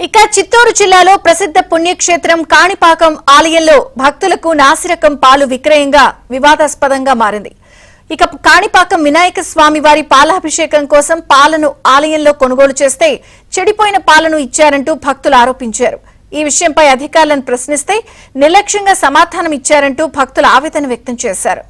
ఇక చిత్తూరు జిల్లాలో ప్రసిద్ధ పుణ్యక్షేత్రం కాణిపాకం ఆలయంలో భక్తులకు నాసిరకం పాలు విక్రయంగా వివాదాస్పదంగా మారింది. ఇక కాణిపాకం వినాయక స్వామి వారి పాలాభిషేకం కోసం పాలను ఆలయంలో కొనుగోలు చేస్తే చెడిపోయిన పాలను ఇచ్చారంటూ భక్తులు ఆరోపించారు. ఈ విషయంపై అధికారులను ప్రశ్నిస్తే నిర్లక్ష్యంగా సమాధానం ఇచ్చారంటూ భక్తులు ఆవేదన వ్యక్తం చేశారు.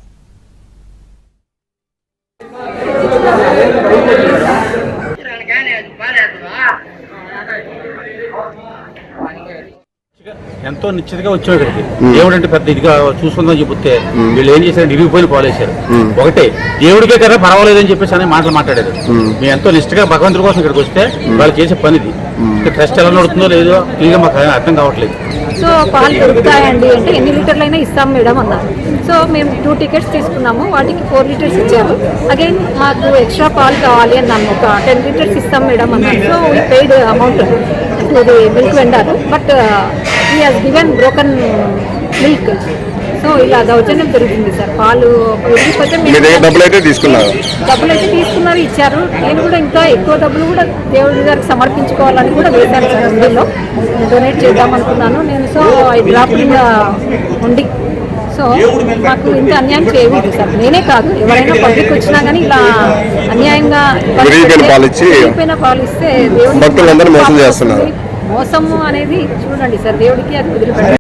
ఎంతో నిశ్చితగా వచ్చాడు ఇక్కడికి. దేవుడంటే పెద్ద ఇదిగా చూసుకుందని చెప్తే వీళ్ళు ఏం చేశారు, ఇరిగిపోయిన పాలేశారు. ఒకటే దేవుడికే కదా పర్వాలేదని చెప్పేసి అనే మాటలు మాట్లాడారు. మేము ఎంతో నిష్ఠగా భగవంతుడి కోసం ఇక్కడికి వస్తే వాళ్ళు చేసే పనిది. ట్రస్ట్ ఎలా నడుతుందో లేదో క్లియర్గా మాకు అర్థం కావట్లేదు. సో పాలు దొరుకుతాయండి అంటే ఎన్ని లీటర్లైనా ఇస్తాం మేడం అన్నారు. సో మేము 2 టికెట్స్ తీసుకున్నాము, వాటికి 4 లీటర్స్ ఇచ్చారు. అగైన్ మాకు ఎక్స్ట్రా పాలు కావాలి అన్నాము, ఒక 10 లీటర్స్ ఇస్తాం మేడం అన్నారు. So we paid amount to the milk vendor, but he has given broken milk. So ఇలా దౌర్జన్యం జరుగుతుంది సార్. పాలు డబ్బులు అయితే తీసుకున్నారు, ఇచ్చారు. నేను కూడా ఇంకా ఎక్కువ డబ్బులు కూడా దేవుడి గారికి సమర్పించుకోవాలని కూడా వేశాను సార్. అందులో డొనేట్ చేద్దాం అనుకున్నాను నేను. సో ఐ డ్రాప్ ఉండి. సో మాకు ఇంత అన్యాయం చేయకూడదు సార్. నేనే కాదు, ఎవరైనా పబ్లిక్ వచ్చినా కానీ ఇలా అన్యాయంగా పాలు ఇస్తే దేవుడు మోసము అనేది చూడండి సార్. దేవుడికి అది కుదిరిపెట్టారు.